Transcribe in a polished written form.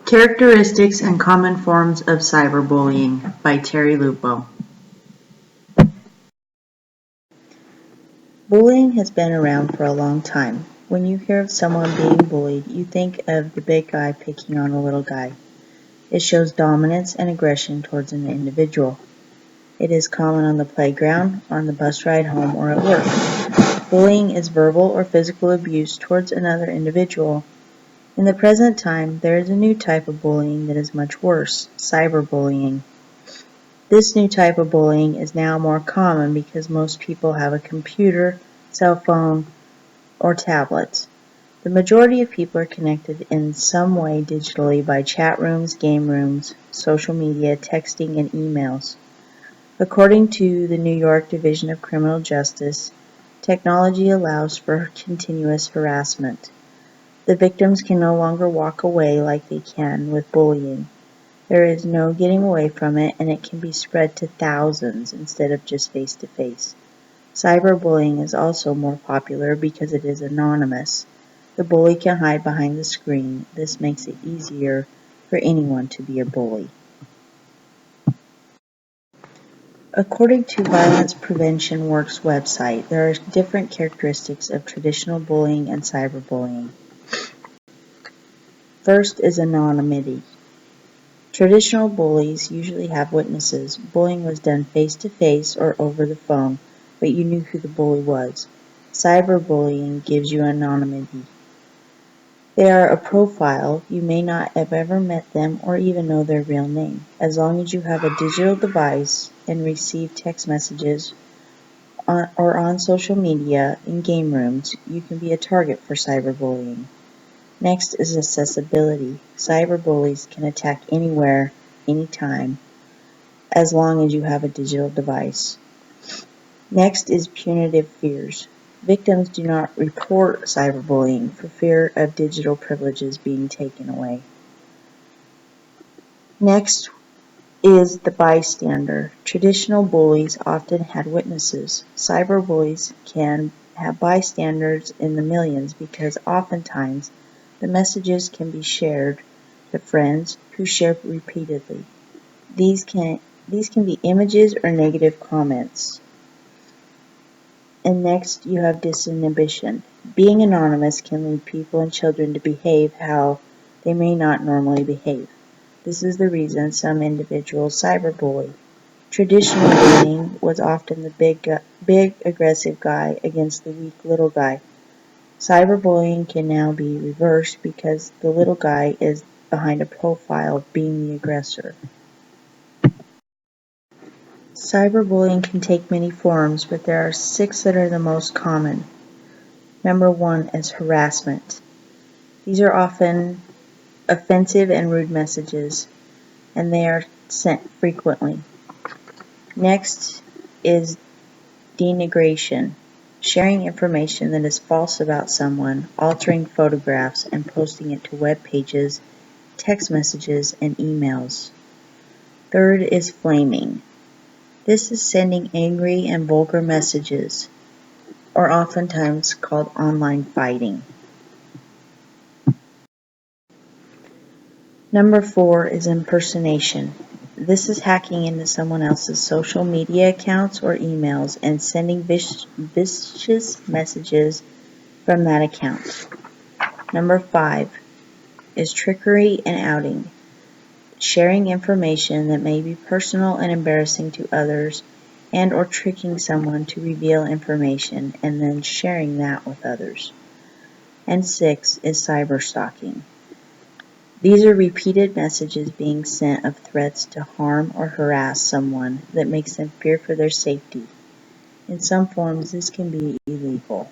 Characteristics and Common Forms of Cyberbullying by Teri Lupo. Bullying has been around for a long time. When you hear of someone being bullied, you think of the big guy picking on a little guy. It shows dominance and aggression towards an individual. It is common on the playground, on the bus ride home, or at work. Bullying is verbal or physical abuse towards another individual. In the present time, there is a new type of bullying that is much worse, cyberbullying. This new type of bullying is now more common because most people have a computer, cell phone, or tablets. The majority of people are connected in some way digitally by chat rooms, game rooms, social media, texting, and emails. According to the New York Division of Criminal Justice, technology allows for continuous harassment. The victims can no longer walk away like they can with bullying. There is no getting away from it, and it can be spread to thousands instead of just face-to-face. Cyberbullying is also more popular because it is anonymous. The bully can hide behind the screen. This makes it easier for anyone to be a bully. According to Violence Prevention Works website, there are different characteristics of traditional bullying and cyberbullying. First is anonymity. Traditional bullies usually have witnesses. Bullying was done face-to-face or over the phone, but you knew who the bully was. Cyberbullying gives you anonymity. They are a profile. You may not have ever met them or even know their real name. As long as you have a digital device and receive text messages or on social media in game rooms, you can be a target for cyberbullying. Next is accessibility. Cyberbullies can attack anywhere, anytime, as long as you have a digital device. Next is punitive fears. Victims do not report cyberbullying for fear of digital privileges being taken away. Next is the bystander. Traditional bullies often had witnesses. Cyberbullies can have bystanders in the millions because oftentimes the messages can be shared to friends who share repeatedly. These can be images or negative comments. And next, you have disinhibition. Being anonymous can lead people and children to behave how they may not normally behave. This is the reason some individuals cyberbully. Traditional bullying was often the big aggressive guy against the weak little guy. Cyberbullying can now be reversed because the little guy is behind a profile being the aggressor. Cyberbullying can take many forms, but there are 6 that are the most common. Number 1 is harassment. These are often offensive and rude messages, and they are sent frequently. Next is denigration. Sharing information that is false about someone, altering photographs, and posting it to web pages, text messages, and emails. Third is flaming. This is sending angry and vulgar messages, or oftentimes called online fighting. Number 4 is impersonation. This is hacking into someone else's social media accounts or emails and sending vicious messages from that account. Number 5 is trickery and outing. Sharing information that may be personal and embarrassing to others and or tricking someone to reveal information and then sharing that with others. And 6 is cyberstalking. These are repeated messages being sent of threats to harm or harass someone that makes them fear for their safety. In some forms, this can be illegal.